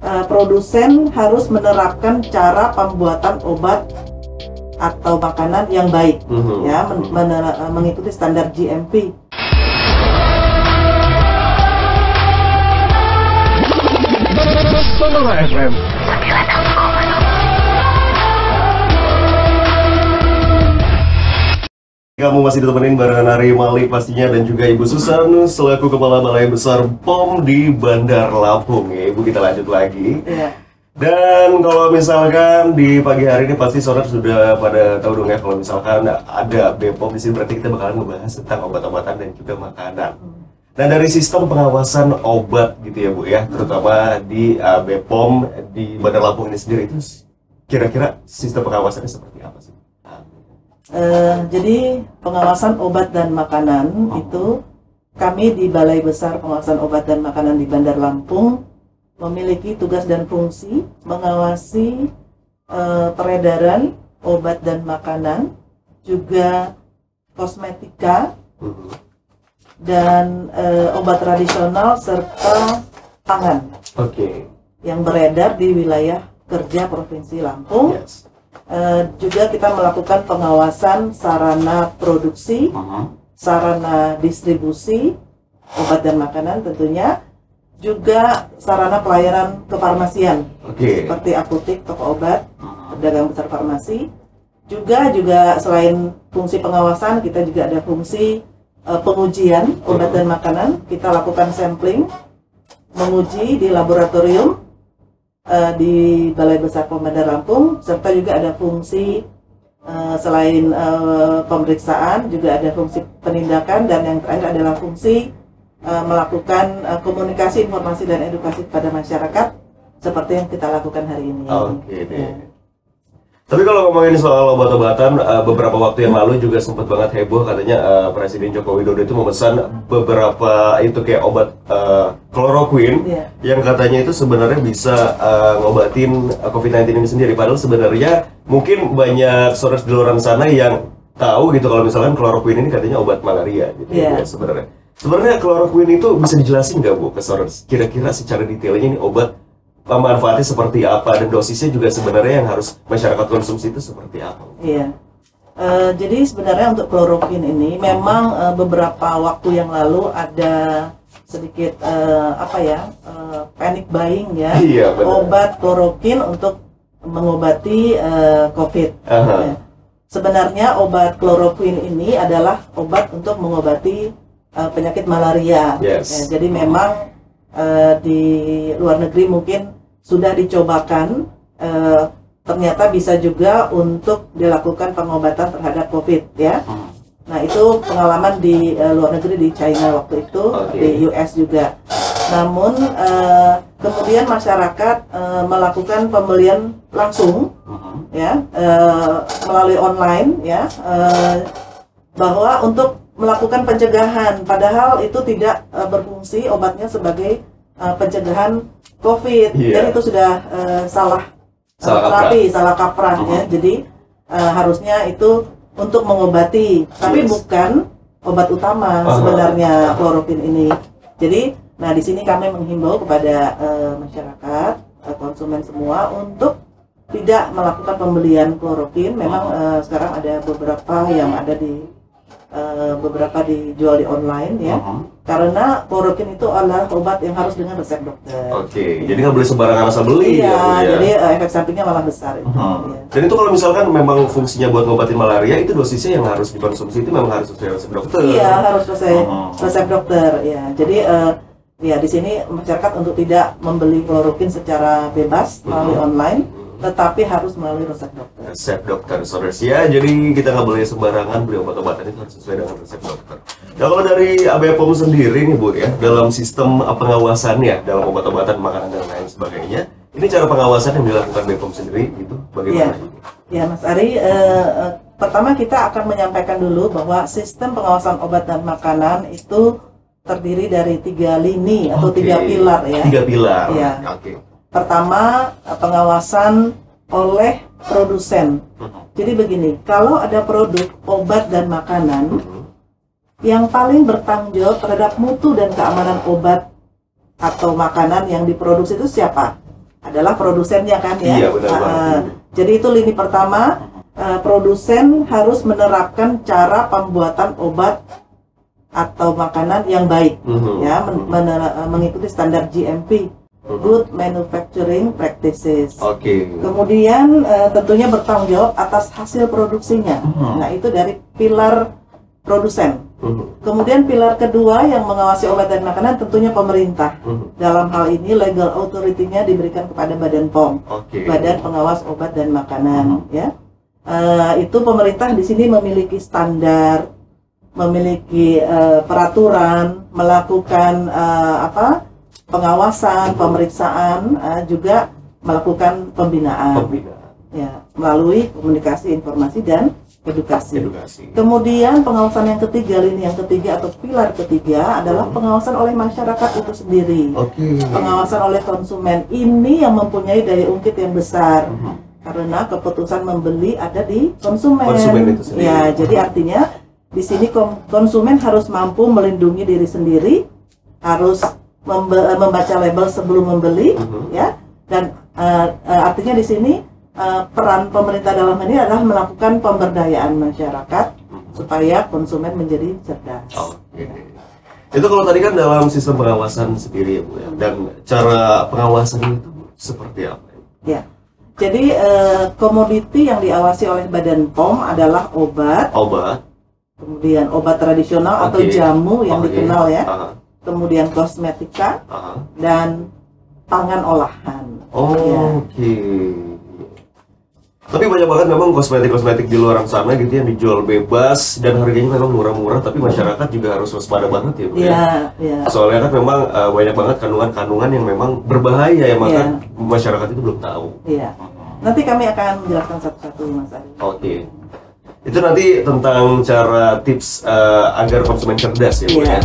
produsen harus menerapkan cara pembuatan obat atau makanan yang baik, ya, mengikuti standar GMP. Sonora FM. Kamu masih ditemenin barengan Ari Malik pastinya dan juga Ibu Susan selaku Kepala Balai Besar POM di Bandar Lampung ya. Ibu, kita lanjut lagi. Ya. Dan kalau misalkan di pagi hari ini pasti saudara sudah pada tahu dong ya, kalau misalkan ada BPOM di sini berarti kita bakalan ngebahas tentang obat-obatan dan juga makanan. Nah, dari sistem pengawasan obat gitu ya Bu ya, terutama di BPOM di Bandar Lampung ini sendiri, itu kira-kira sistem pengawasannya seperti apa sih? Jadi pengawasan obat dan makanan itu kami di Balai Besar Pengawasan Obat dan Makanan di Bandar Lampung memiliki tugas dan fungsi mengawasi peredaran obat dan makanan, juga kosmetika dan obat tradisional serta pangan yang beredar di wilayah kerja Provinsi Lampung. Juga kita melakukan pengawasan sarana produksi, sarana distribusi obat dan makanan tentunya, juga sarana pelayanan kefarmasian seperti apotek, toko obat, pedagang besar farmasi. Juga selain fungsi pengawasan, kita juga ada fungsi pengujian obat dan makanan. Kita lakukan sampling, menguji di laboratorium di Balai Besar POM Bandar Lampung, serta juga ada fungsi selain pemeriksaan juga ada fungsi penindakan, dan yang terakhir adalah fungsi melakukan komunikasi, informasi dan edukasi kepada masyarakat seperti yang kita lakukan hari ini. Tapi kalau ngomongin soal obat-obatan, beberapa waktu yang lalu juga sempat banget heboh katanya Presiden Joko Widodo itu memesan beberapa itu kayak obat kloroquine yang katanya itu sebenarnya bisa ngobatin COVID-19 ini sendiri. Padahal sebenarnya mungkin banyak saudara di luar sana yang tahu gitu kalau misalkan kloroquine ini katanya obat malaria gitu ya sebenarnya. Sebenarnya kloroquine itu bisa dijelasin nggak Bu ke saudara? Kira-kira secara detailnya ini obat manfaatnya seperti apa, dan dosisnya juga sebenarnya yang harus masyarakat konsumsi itu seperti apa? Iya. Jadi sebenarnya untuk kloroquine ini memang beberapa waktu yang lalu ada sedikit panic buying ya, obat kloroquine untuk mengobati COVID. Sebenarnya obat kloroquine ini adalah obat untuk mengobati penyakit malaria. Jadi memang di luar negeri mungkin sudah dicobakan, ternyata bisa juga untuk dilakukan pengobatan terhadap COVID ya. Nah, itu pengalaman di luar negeri, di China waktu itu, di US juga. Namun kemudian masyarakat melakukan pembelian langsung ya, melalui online ya, bahwa untuk melakukan pencegahan, padahal itu tidak berfungsi obatnya sebagai pencegahan COVID. Jadi itu sudah salah terapi, salah kaprah ya. Jadi harusnya itu untuk mengobati, tapi bukan obat utama sebenarnya kloroquine ini. Jadi, nah di sini kami menghimbau kepada masyarakat, konsumen semua untuk tidak melakukan pembelian kloroquine. Memang sekarang ada beberapa yang ada di beberapa dijual di online ya, karena kloroquine itu adalah obat yang harus dengan resep dokter. Jadi nggak boleh sembarangan asal beli. Jadi efek sampingnya malah besar itu. Dan itu kalau misalkan memang fungsinya buat ngobatin malaria, itu dosisnya yang harus dikonsumsi itu memang harus sesuai resep dokter. Iya, harus sesuai resep dokter ya. Jadi ya di sini masyarakat untuk tidak membeli kloroquine secara bebas melalui online, tetapi harus melalui resep dokter. Resep dokter, saudara ya. Jadi kita nggak boleh sembarangan beli obat-obatan, itu harus sesuai dengan resep dokter. Nah, kalau dari BPOM sendiri nih Bu ya, dalam sistem pengawasannya dalam obat-obatan, makanan dan lain sebagainya, ini cara pengawasan yang dilakukan BPOM sendiri itu bagaimana? Ya Mas Ari, pertama kita akan menyampaikan dulu bahwa sistem pengawasan obat dan makanan itu terdiri dari 3 lini atau 3 pilar ya. 3 pilar. Ya. Pertama, pengawasan oleh produsen. Jadi begini, kalau ada produk obat dan makanan, yang paling bertanggung jawab terhadap mutu dan keamanan obat atau makanan yang diproduksi itu siapa? adalah produsennya kan ya. Iya, benar banget. Jadi itu lini pertama, produsen harus menerapkan cara pembuatan obat atau makanan yang baik, ya, mengikuti standar GMP, Good Manufacturing Practices. Kemudian tentunya bertanggung jawab atas hasil produksinya. Nah, itu dari pilar produsen. Kemudian pilar kedua yang mengawasi obat dan makanan tentunya pemerintah. Dalam hal ini legal authority-nya diberikan kepada Badan POM, Badan Pengawas Obat dan Makanan. Ya, itu pemerintah di sini memiliki standar, memiliki peraturan, melakukan pengawasan, pemeriksaan, juga melakukan pembinaan. Ya, melalui komunikasi, informasi, dan edukasi. Kemudian pengawasan yang ketiga, lini yang ketiga atau pilar ketiga adalah pengawasan oleh masyarakat itu sendiri. Pengawasan oleh konsumen ini yang mempunyai daya ungkit yang besar. Karena keputusan membeli ada di konsumen itu sendiri. Ya, jadi artinya di sini konsumen harus mampu melindungi diri sendiri, harus membaca label sebelum membeli, ya. Dan artinya di sini peran pemerintah dalam ini adalah melakukan pemberdayaan masyarakat supaya konsumen menjadi cerdas. Itu kalau tadi kan dalam sistem pengawasan sendiri ya Bu ya. Dan cara pengawasan itu seperti apa? Ya. Jadi komoditi yang diawasi oleh Badan POM adalah obat. Kemudian obat tradisional atau jamu yang dikenal ya. Kemudian kosmetika dan pangan olahan. Tapi banyak banget memang kosmetik di luar sana gitu yang dijual bebas dan harganya memang murah-murah, tapi masyarakat juga harus waspada banget ya Bu ya. Soalnya kan memang banyak banget kandungan-kandungan yang memang berbahaya ya, maka masyarakat itu belum tahu. Nanti kami akan menjelaskan satu-satu Mas Ari. Itu nanti tentang cara tips agar konsumen cerdas ya Bu ya.